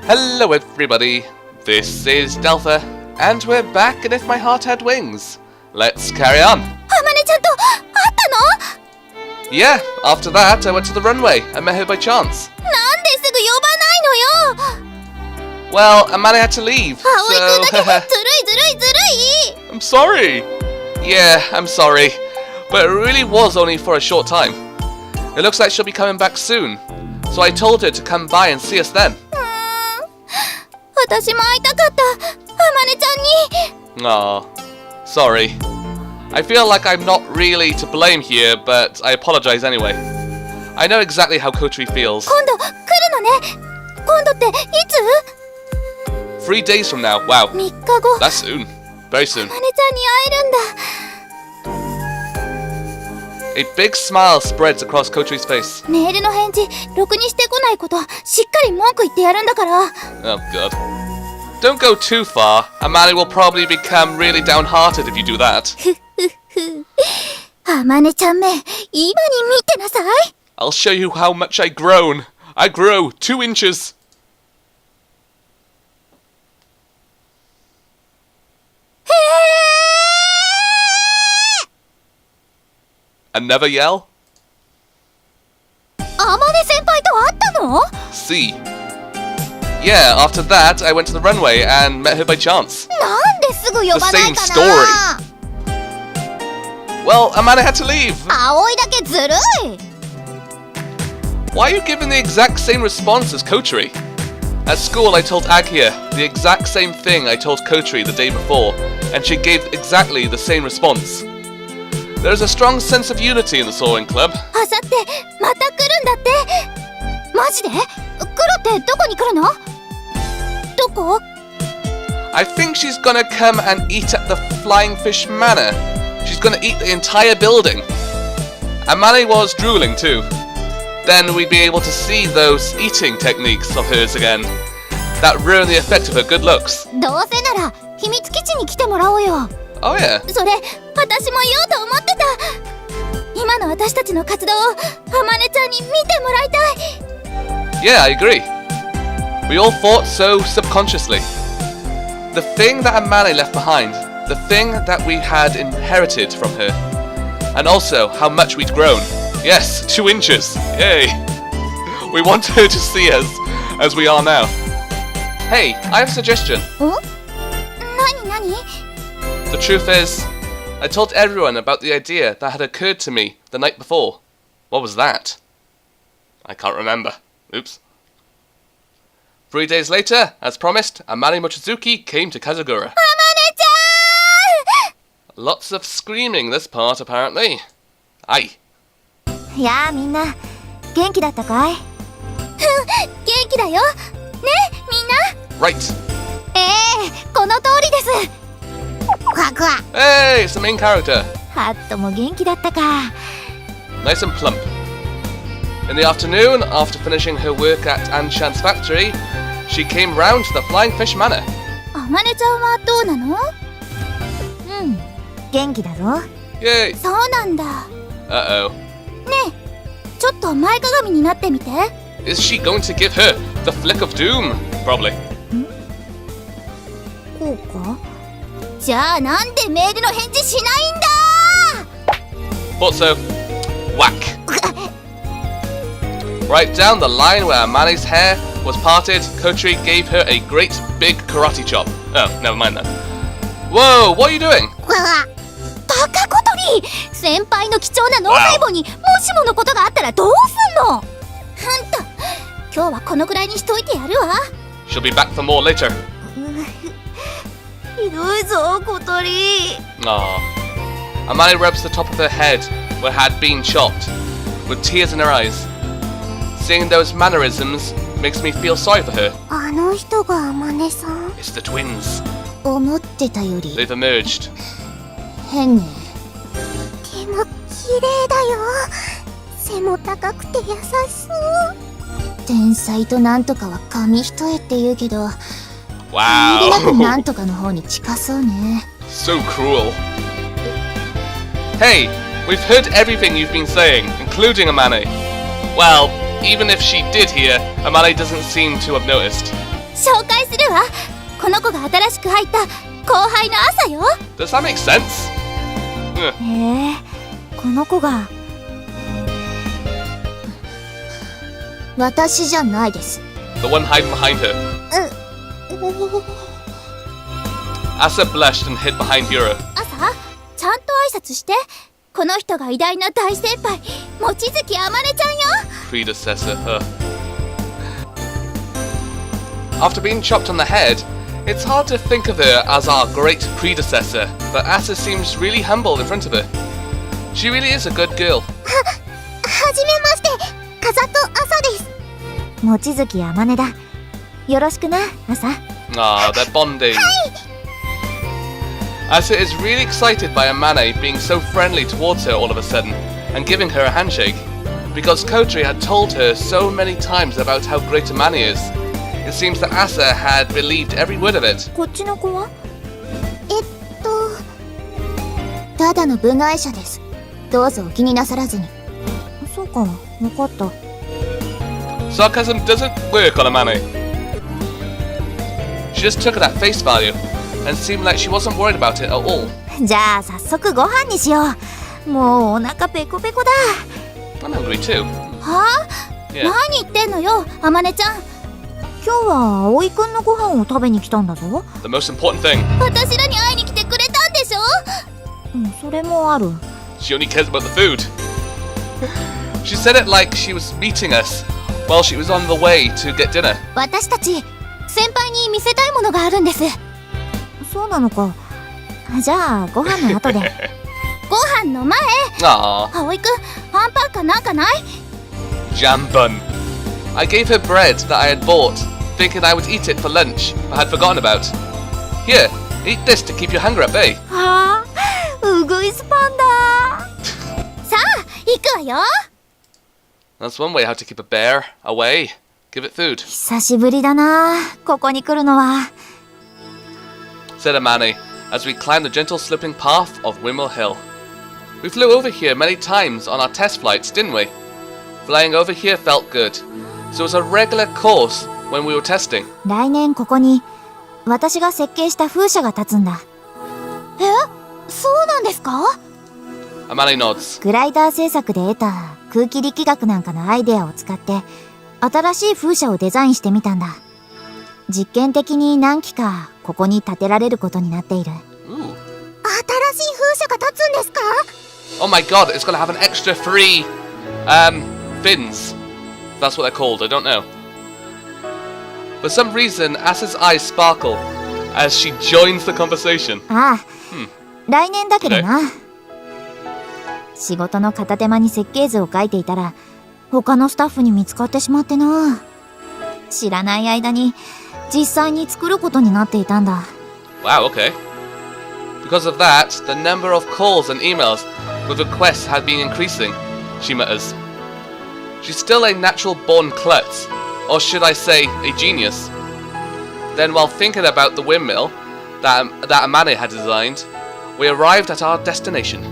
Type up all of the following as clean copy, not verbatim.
Hello everybody, this is Delpha, and we're back in If My Heart Had Wings. Let's carry on. Amane-chan to atta no? Yeah, after that I went to the runway and met her by chance. Nande sugu yobanai no yo? Well, Amane had to leave, so... Zurui. I'm sorry. Yeah, I'm sorry, but it really was only for a short time. It looks like she'll be coming back soon, so I told her to come by and see us then. 私も会いたかった、Amane-chanに。 Aw, sorry. I feel like I'm not really to blame here, but I apologize anyway. I know exactly how Kotri feels. 今度来るのね。今度っていつ？ 3 days from now, wow. 3日後。 That's soon. Very soon. Amane-chan に会えるんだ。 A big smile spreads across Kotri's face. メールの返事、ろくにしてこないこと、しっかり文句言ってやるんだから。 Oh god. Don't go too far. Amane will probably become really downhearted if you do that. Amane-chanめ、今に見てなさい。 I'll show you how much I grown. I grow 2 inches. Another yell? Amane先輩と会ったの？ See. Yeah, after that, I went to the runway and met her by chance. なんですぐ呼ばないか The な。 Well, Amane had to leave. 葵だけずるい。 Why are you giving the exact same response as Kotri? At school, I told Agia the exact same thing I told Kotri the day before, and she gave exactly the same response. There is a strong sense of unity in the Soaring Club. あさってまた来るんだって。マジで？来るってどこに来るの？どこ？ I think she's gonna come and eat at the Flying Fish Manor. She's gonna eat the entire building. Amane was drooling too. Then we'd be able to see those eating techniques of hers again. That ruined the effect of her good looks. どうせなら秘密基地に来てもらおうよ。 Oh yeah. それ私も言おうと思ってた。今の私たちの活動をAmane-chanに見てもらいたい。 Yeah, I agree. We all thought so subconsciously. The thing that Amane left behind, the thing that we had inherited from her, and also how much we'd grown. Yes, 2 inches. Yay. We want her to see us as we are now. Hey, I have a suggestion. 何？ The truth is, I told everyone about the idea that had occurred to me the night before. What was that? I can't remember. Oops. 3 days later, as promised, Amane Mochizuki came to Kazagura. Amane-chan! Lots of screaming this part, apparently. Aye. やあみんな、元気だったかい？元気だよ。ね、みんな。Right. この通りです。クワクワ。 Hey, it's the main character. ハットも元気だったか。 Nice and plump. In the afternoon, after finishing her work at Anshan's factory, she came round to the Flying Fish Manor. Amane-chanはどうなの？元気だぞ。 Yay. そうなんだ。 Uh-oh. ねえ、ちょっと前かがみになってみて。 Is she going to give her the flick of doom? Probably. こうか？じゃあなんでメールの返事しないんだー Thought so. Whack. Right down the line where Amane's hair was parted, Kotri gave her a great big karate chop. Oh, never mind that. Whoa, what are you doing? バカ小鳥！先輩の貴重な脳細胞にもしものことがあったらどうすんの？あんた、今日はこのくらいにしといてやるわ。 She'll be back for more later. ひどいぞ、小鳥。 Aww. Amane rubs the top of her head where had been chopped, with tears in her eyes. Seeing those mannerisms makes me feel sorry for her. あの人がAmaneさん？ It's the twins. 思ってたより They've emerged. 変ね。でも綺麗だよ。背も高くて優しそう。天才となんとかは紙一重って言うけど、限りなくなんとかの方に近そうね。So cruel. Hey, we've heard everything you've been saying, including Amane. Well, even if she did hear, Amane doesn't seem to have noticed. 紹介するわ。この子が新しく入った後輩の朝よ。 Does that make sense? へえ、この子が。私じゃないです。 The one hiding behind her. Asa blushed and hid behind Yura. 朝、ちゃんと挨拶して。この人が偉大な大先輩、望月あまねちゃんよ。 Predecessor, After being chopped on the head, it's hard to think of her as our great predecessor, but Asa seems really humble in front of her. She really is a good girl. はじめまして、風と朝です。望月あまねだ。よろしくな、朝。Ah, they're bonding. Asa is really excited by Amane being so friendly towards her all of a sudden and giving her a handshake, because Kodri had told her so many times about how great Amane is. It seems that Asa had believed every word of it. こっちの子は？ただの部外者です。どうぞお気になさらずに。そうか、わかった。Sarcasm doesn't work on Amane. She just took it at face value and seemed like she wasn't worried about it at all. じゃあ早速ご飯にしよう。もうお腹ペコペコだ。I'm hungry too. はあ？ Yeah. 何言ってんのよ、あまねちゃん。今日は葵くんのご飯を食べに来たんだぞ。 The most important thing. 私らに会いに来てくれたんでしょ？それもある。 She only cares about the food. She said it like she was meeting us while she was on the way to get dinner. 私たち先輩に見せたいものがあるんです。そうなのか。じゃあご飯の後で。ご飯の前。Ah, 葵くん、ハンパンかなんかない？ jam bun. I gave her bread that I had bought, thinking I would eat it for lunch, but had forgotten about. Here, eat this to keep your hunger at bay. はあ、うぐいすパンだ。さあ、行くわよ。That's one way how to keep a bear away. Give it food. 久しぶりだな、ここに来るのは。Said Amane, as we climbed the gentle sloping path of Wimwell Hill. We flew over here many times on our test flights, didn't we? Flying over here felt good, so it was a regular course when we were testing. 来年ここに私が設計した風車が建つんだ。え、そうなんですか？ Amane nods. グライダー製作で得た空気力学なんかのアイデアを使って新しい風車をデザインしてみたんだ。実験的に何機かここに建てられることになっている。Ooh. 新しい風車が建つんですか？ Oh my god, it's gonna have an extra 3 fins. That's what they're called, I don't know. For some reason, Asa's eyes sparkle as she joins the conversation. ああ、来年だけどな。仕事の片手間に設計図を書いていたら他のスタッフに見つかってしまってな。知らない間に実際に作ることになっていたんだ。 Wow, okay. Because of that, the number of calls and emails with requests had been increasing, she mutters. She's still a natural-born klutz, or should I say, a genius. Then, while thinking about the windmill that Amane had designed, we arrived at our destination.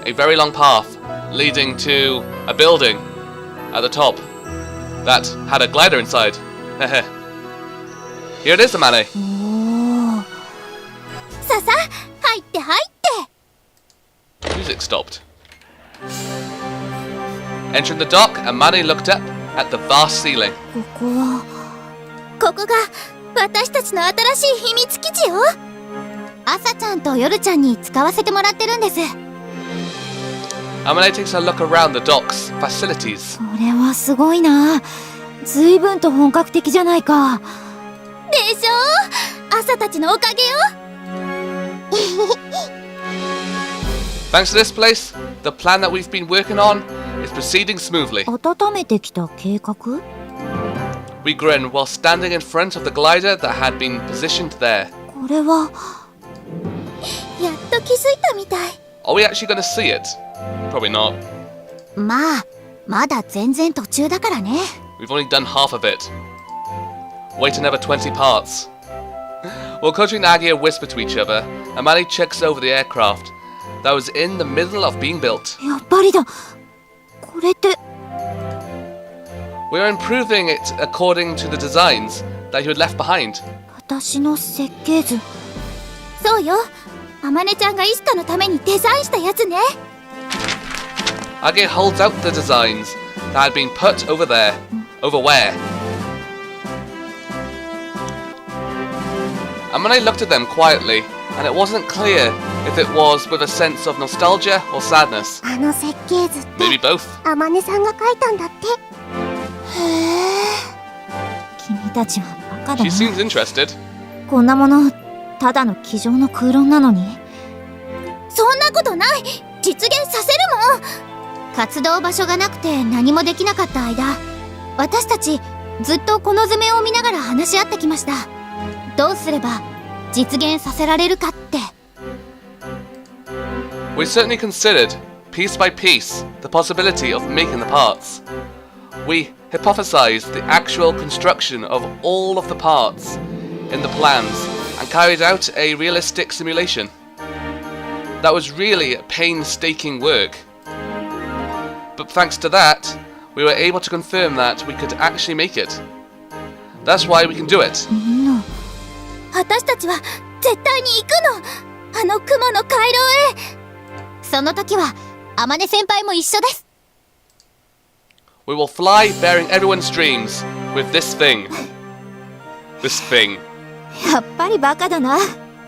A very long path leading to a building at the top that had a glider inside. Here it is, Amane. おお。ささ、入って入って。Music stopped. Entering the dock, Amane looked up at the vast ceiling. ここは。ここが私たちの新しい秘密基地よ。朝ちゃんと夜ちゃんに使わせてもらってるんです。Amane takes a look around the dock's facilities. これはすごいな。随分と本格的じゃないか。でしょ？朝たちのおかげよ。Thanks to this place, the plan that we've been working on is proceeding smoothly. 温めてきた計画？ We grin while standing in front of the glider that had been positioned there. これはやっと気づいたみたい。Are we actually going to see it? Probably not. まあ、まだ全然途中だからね。We've only done half of it. Wait another 20 parts. While Koji and Agia whisper to each other, Amane checks over the aircraft that was in the middle of being built. やっぱりだ。これって We are improving it according to the designs that you had left behind. 私の設計図。そうよ。あまねちゃんがイシタのためにデザインしたやつね。Age holds out the designs that had been put over there. Over where? Amane looked at them quietly, and it wasn't clear if it was with a sense of nostalgia or sadness. あの設計図って Maybe both. あまねさんが書いたんだって。へえ。君たちはバカだ She な。 seems interested. こんなものただの机上の空論なのに。そんなことない。実現させるもん。活動場所がなくて何もできなかった間、私たちずっとこの図面を見ながら話し合ってきました。どうすれば実現させられるかって。We certainly considered, piece by piece, the possibility of making the parts. We hypothesized the actual construction of all of the parts in the plans and carried out a realistic simulation. That was really painstaking work. But thanks to that, we were able to confirm that we could actually make it. That's why we can do it. みんな、私たちは絶対に行くの。あの雲の回廊へ。その時はあまね先輩も一緒です。We will fly bearing everyone's dreams with this thing. This thing. やっぱりバカだな、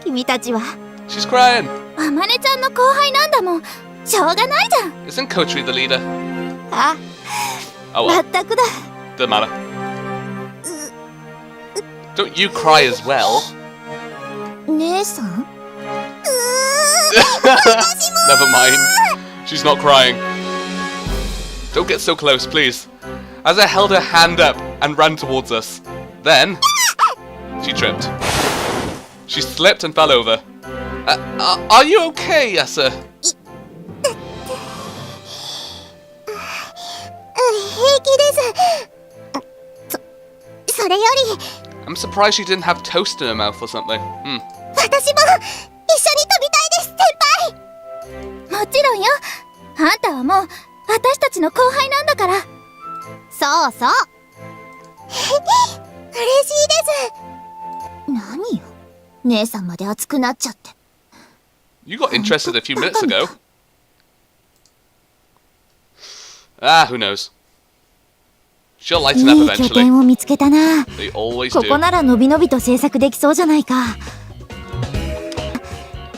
君たちは。She's crying. あまねちゃんの後輩なんだもん。しょうがないじゃん。Isn't Kotri the leader? あ、Oh ま well, ったくだ。 doesn't matter. Don't you cry as well? 姉さん Never mind. She's not crying. Don't get so close, please. Asa held her hand up and ran towards us. Then, she tripped. She slipped and fell over. Are you okay, Asa? 平気です。それより I'm surprised she didn't have toast in her mouth or something. 私も一緒に飛びたいです、先輩。もちろんよ。あんたはもう私たちの後輩なんだから。そうそう。嬉しいです。何よ、姉さんまで熱くなっちゃって。You got interested a few minutes ago. Who knows? She'll lighten up いい拠 eventually. 点を見つけたな。 They always ここ do. ならのびのびと制作できそうじゃないか。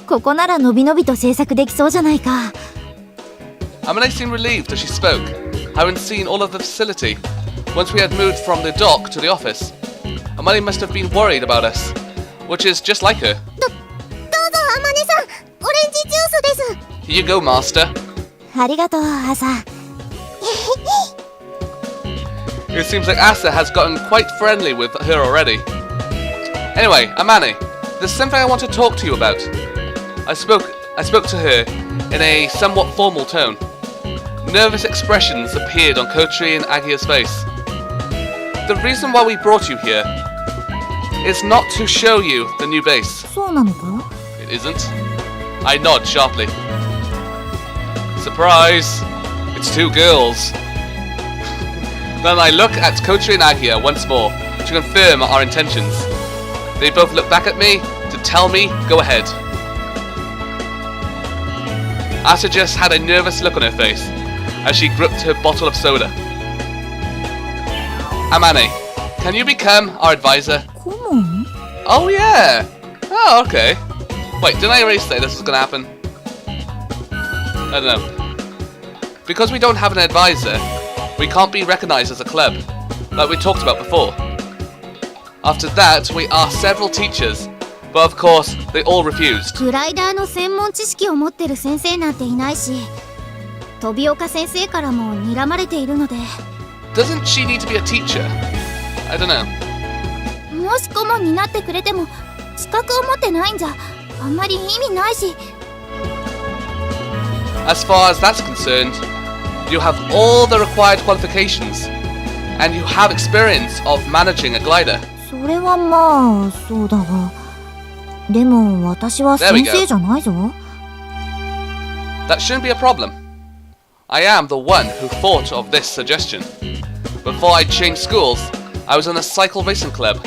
ここならのびのびと制作できそうじゃないか。Amane seemed relieved as she spoke, having seen all of the facility. Once we had moved from the dock to the office, Amane must have been worried about us, which is just like her. どうぞ、あまねさん。オレンジジュースです。 Here you go, Master. ありがとう、朝。It seems like Asa has gotten quite friendly with her already. Anyway, Amane, there's something I want to talk to you about. I spoke to her in a somewhat formal tone. Nervous expressions appeared on Kotri and Agia's face. The reason why we brought you here is not to show you the new base. そうなのか？ It isn't. I nod sharply. Surprise! It's two girls. Then I look at Kotri and Agia once more to confirm our intentions. They both look back at me to tell me, go ahead. Asa just had a nervous look on her face as she gripped her bottle of soda. Amane, can you become our advisor? 顧問？ Oh yeah! Oh, okay. Wait, didn't I already say this was gonna happen? I don't know. Because we don't have an advisor, we can't be recognized as a club, like we talked about before. After that, we asked several teachers, but of course, they all refused. グライダーの専門知識を持ってる先生なんていないし、飛岡先生からも睨まれているので。Doesn't she need to be a teacher? I don't know. もし顧問になってくれても、資格を持ってないんじゃ、あんまり意味ないし。As far as that's concerned, you have all the required qualifications, and you have experience of managing a glider. それはまあ、そうだが。でも私は先生じゃないぞ。That shouldn't be a problem. I am the one who thought of this suggestion. Before I changed schools, I was in a cycle racing club,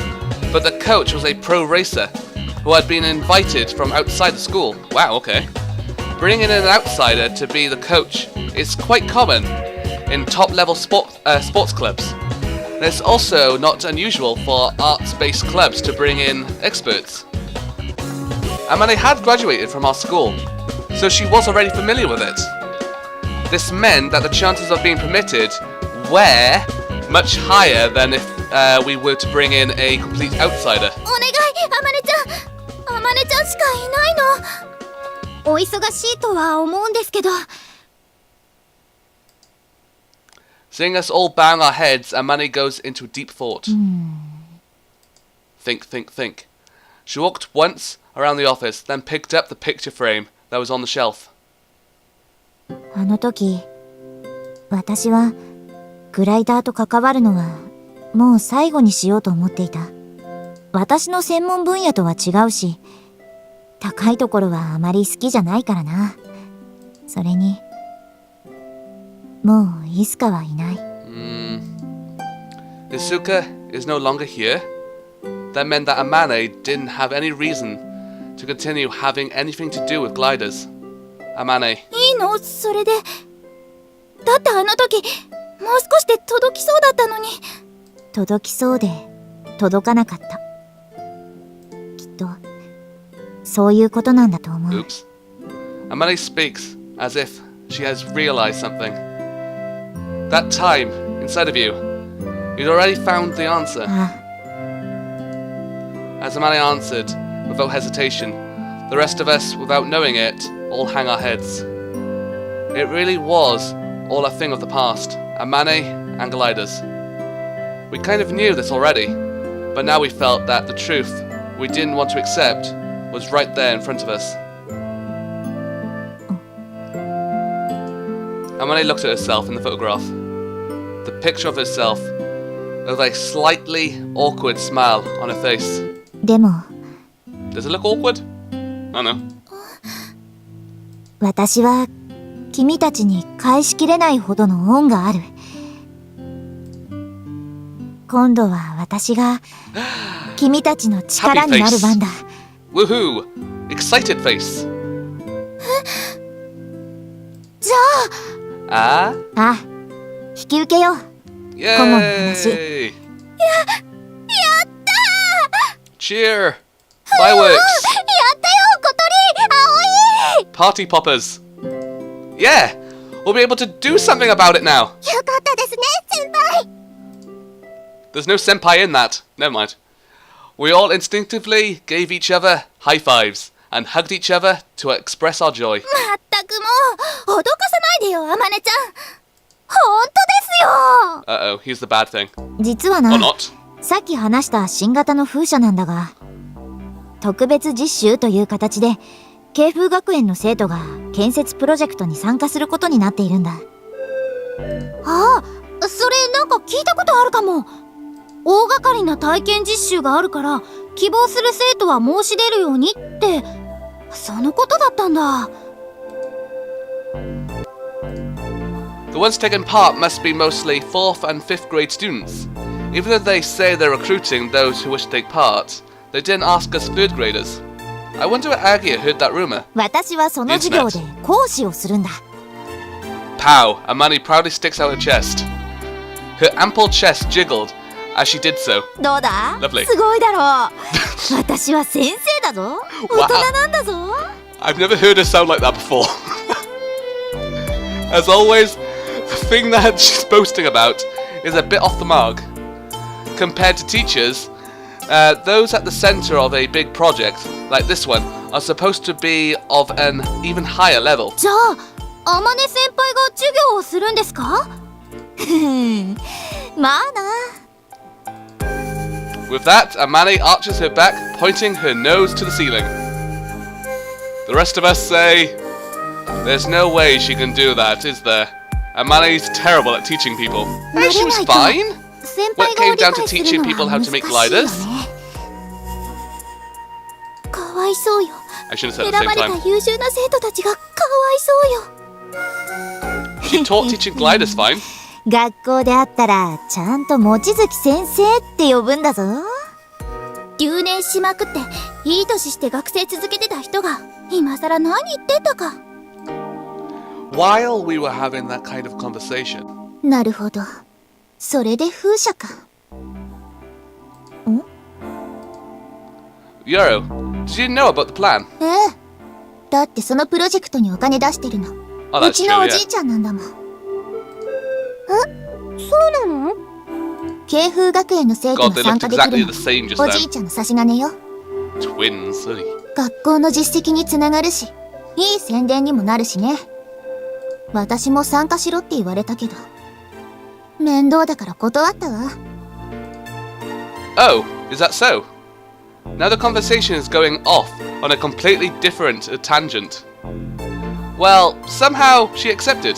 but the coach was a pro racer who had been invited from outside the school. Wow, okay. Bringing in an outsider to be the coach is quite common in top-level sports clubs. And it's also not unusual for arts-based clubs to bring in experts. Amane had graduated from our school, so she was already familiar with it. This meant that the chances of being promoted were much higher than if we were to bring in a complete outsider. お願い、あまねちゃん。あまねちゃんしかいないの。お忙しいとは思うんですけど。Seeing us all bang our heads, Amane goes into deep thought. Think, think, think. She walked once around the office, then picked up the picture frame that was on the shelf. あの時、私はグライダーと関わるのはもう最後にしようと思っていた。私の専門分野とは違うし、高いところはあまり好きじゃないからな。それに、もうイスカはいない。Isuka is no longer here. That meant that Amane didn't have any reason to continue having anything to do with gliders. Amane. いいの？それで。だってあの時、もう少しで届きそうだったのに。届きそうで、届かなかった。きっと、そういうことなんだと思う。Oops. Amane speaks as if she has realized something. That time, inside of you, you'd already found the answer. As Amane answered, without hesitation, the rest of us, without knowing it, all hang our heads. It really was all a thing of the past, Amane and gliders. We kind of knew this already, but now we felt that the truth we didn't want to accept was right there in front of us. Amane looked at herself in the photograph. The picture of herself with a slightly awkward smile on her face. でも、 Does it look awkward? I don't know. 私は君たちに返しきれないほどの恩がある。今度は私が君たちの力になる番だ。Woohoo! Excited face. じゃああ、引き受けよう。Yay! 顧問の話。やったー Cheer! や Fireworks! ったよ、小鳥、葵 Party poppers! Yeah! We'll be able to do something about it now! よかったですね、先輩 There's no senpai in that. Never mind. We all instinctively gave each other high fives and hugged each other to express our joy. まったくもう、脅かさないでよ、あまねちゃんほんとですよ Uh-oh, here's the bad thing. 実は Or な、 not. さっき話した新型の風車なんだが、特別実習という形で慶風学園の生徒が建設プロジェクトに参加することになっているんだ。ああ、それなんか聞いたことあるかも。大掛かりな体験実習があるから希望する生徒は申し出るようにって、そのことだったんだ。The ones taking part must be mostly 4th and 5th grade students. Even though they say they're recruiting those who wish to take part, they didn't ask us 3rd graders. I wonder if Agia heard that rumor. 私はその授業で講師をするんだ。Pow! Amane proudly sticks out her chest. Her ample chest jiggled as she did so. どうだ Lovely. すごいだろう私は先生だぞ大人なんだぞ I've never heard her sound like that before. As always, the thing that she's boasting about is a bit off the mark. Compared to teachers, those at the center of a big project, like this one, are supposed to be of an even higher level. じゃあ、あまね先輩が授業をするんですかまあな With that, Amane arches her back, pointing her nose to the ceiling. The rest of us say, there's no way she can do that, is there? Amane's terrible at teaching people. Hey, she was fine. When it came down to teaching people how to make gliders. かわいそうよ I should have said 選 at the ば same れた time. 優秀な生徒たちがかわいそうよ She taught teaching gliders fine. 学校で会ったらちゃんと望月先生って呼ぶんだぞ。留年しまくっていい年して学生続けてた人が今さら何言ってんだか。 While we were having that kind of conversation. なるほど、それで風車か。ん？ Yoro, did you know about the plan? ええ、だってそのプロジェクトにお金出してるの Oh, う that's ちの true, おじ yeah. いちゃんなんだもん。え、そうなの？慶風学園の生徒 God, が they 参 looked 加でき exactly る the の same just おじ then. いちゃんの差し金よ。 Twins, silly. 学校の実績につながるし、いい宣伝にもなるしね。私も参加しろって言われたけど、面倒だから断ったわ。 Oh, is that so? Now the conversation is going off on a completely different tangent. Well, somehow she accepted.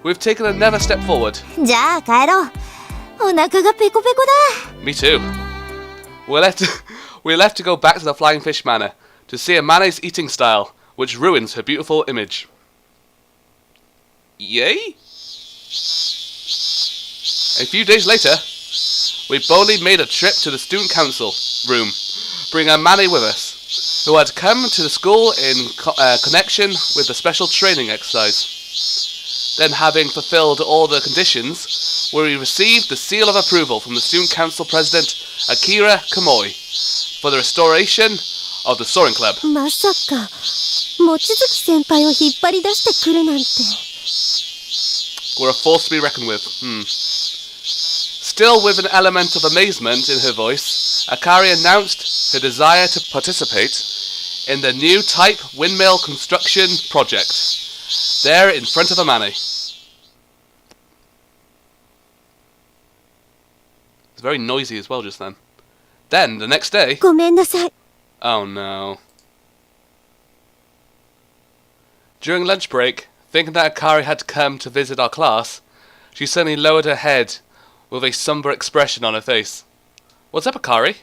We've taken another step forward. じゃあ帰ろう。お腹がペコペコだ。 Me too. We're left to go back to the Flying Fish Manor to see Amane's eating style, which ruins her beautiful image. Yay? A few days later, we boldly made a trip to the student council room, bringing Amane with us, who had come to the school in connection with the special training exercise. Then, having fulfilled all the conditions, we received the seal of approval from the student council president, Akira Kamoi, for the restoration of the Soaring Club. まさか望月先輩を引っ張り出してくるなんて。 We're a force to be reckoned with. Still with an element of amazement in her voice, Akari announced her desire to participate in the new type windmill construction project, there in front of Amane. It's very noisy as well just then. Then, the next day... ごめんなさい。 Oh no. During lunch break, thinking that Akari had come to visit our class, she suddenly lowered her head with a somber expression on her face. What's up, Akari?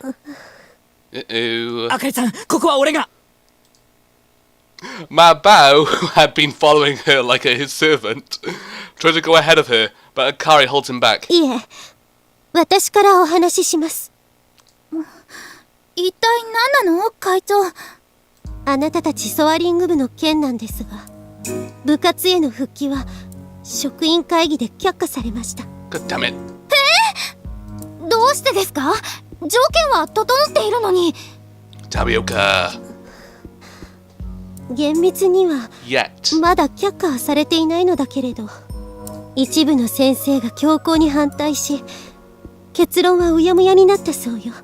Uh-oh. あかりさん、ここは俺が。 Ma Bao, who had been following her like his servant, tried to go ahead of her, but Akari holds him back. いえ、私からお話しします。一体何なの、会長。あなたたちソアリング部の件なんですが、部活への復帰は職員会議で却下されました。 God damn it. どうしてですか？条件は整っているのに。 Tapioca. 厳密には Yet. まだ却下はされていないのだけれど、一部の先生が強硬に反対し、結論はうやむやになったそうよ。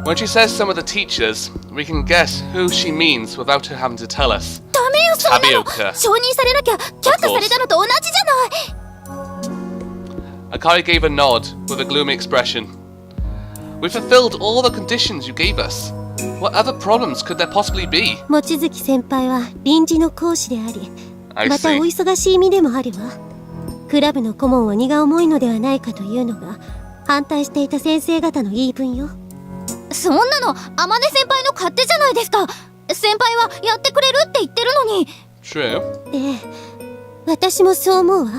When she says some of the teachers, we can guess who she means without her having to tell us. ダメよ、そんなの。 Tapioca. 承認されなきゃ却下されたのと同じじゃない。 Akari gave a nod with a gloomy expression. We fulfilled all the conditions you gave us. What other problems could there possibly be? 望月先輩は臨時の講師であり、 I またお see. 忙しい身でもあるわ。クラブの顧問は荷が重いのではないかというのが反対していた先生方の言い分よ。そんなの天音先輩の勝手じゃないですか。先輩はやってくれるって言ってるのに。 True. ええ、私もそう思うわ。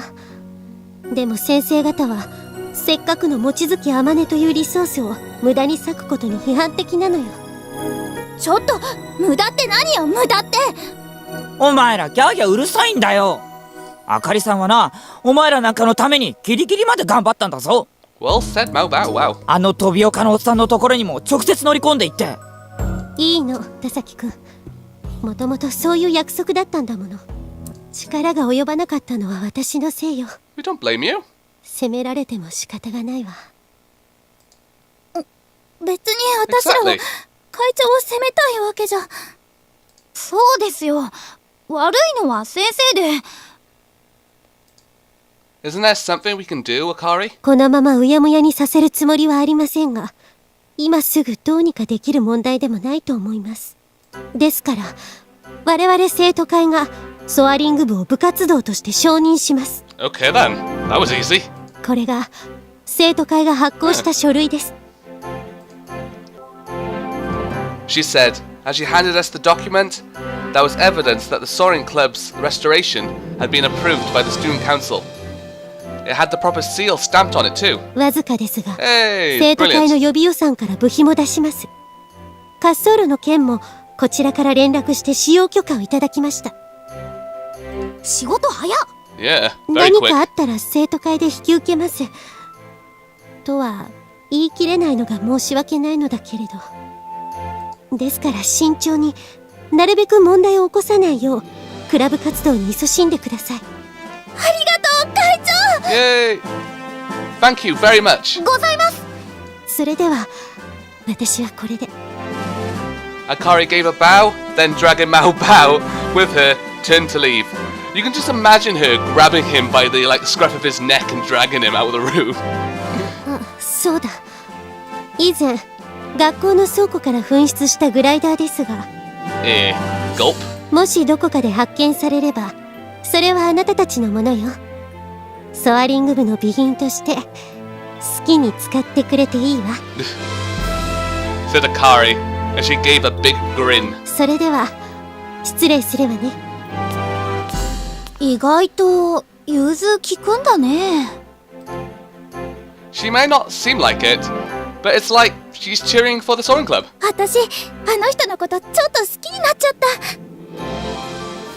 でも先生方はせっかくの望月天音というリソースを無駄に割くことに批判的なのよ。ちょっと、無駄って何よ、無駄って。お前らギャーギャーうるさいんだよ。あかりさんはな、お前らなんかのためにギリギリまで頑張ったんだぞ。 Well said, Mao Bao. Wow. あの飛び岡のおっさんのところにも直接乗り込んでいって。いいの、田崎くん。もともとそういう約束だったんだもの。力が及ばなかったのは私のせいよ。 We don't blame you. 責められても仕方がないわ。別に私らは Exactly. 会長を責めたいわけじゃ。そうですよ。悪いのは先生で。 Isn't there something we can do, Akari? このままうやむやにさせるつもりはありませんが、今すぐどうにかできる問題でもないと思います。ですから、我々生徒会がソアリング部を部活動として承認します。 Okay then. That was easy. これが生徒会が発行した書類です。 She said, as she handed us the document, that was evidence that the Soaring Club's restoration had been approved by the student council. It had the proper seal stamped on it too. わずかですが、 Hey, 生徒会の brilliant. 予備予算から部費も出します。滑走路の件もこちらから連絡して使用許可をいただきました。仕事早っ。 Yeah, very 何かあ quick. ったら生徒会で引き受けます。とは言い切れないのが申し訳ないのだけれど。ですから慎重に、なるべく問題を起こさないようクラブ活動に勤しんでください。ありがとう会長。 Yay! Thank you very much. ございます。それでは私はこれで。 Akari gave a bow, then Dragon Mao bow with her, turned to leave. You can just imagine her grabbing him by the scruff of his neck and dragging him out of the room. あ、そうだ。以前学校の倉庫から紛失したグライダーですが、 Gulp. もしどこかで発見されればそれはあなたたちのものよ。ソアリング部の備品として好きに使ってくれていいわ。 Said Akari, and she gave a big grin. それでは失礼するわね。意外と融通きくんだね。 She may not seem like it, but it's like she's cheering for the Soaring Club. 私、あの人のことちょっと好きになっちゃった。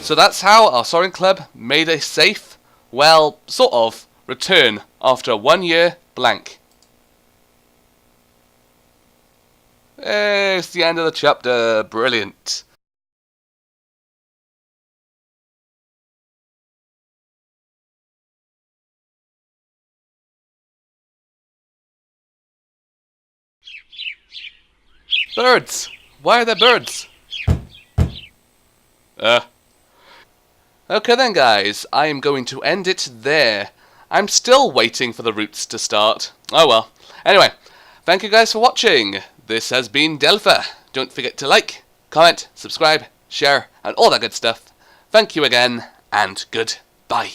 So that's how our Soaring Club made a safe, well, sort of, return after a 1-year blank. It's the end of the chapter. Brilliant. Birds! Why are there birds? Okay then guys, I am going to end it there. I'm still waiting for the roots to start. Oh well. Anyway, thank you guys for watching. This has been Delpha. Don't forget to like, comment, subscribe, share, and all that good stuff. Thank you again, and goodbye.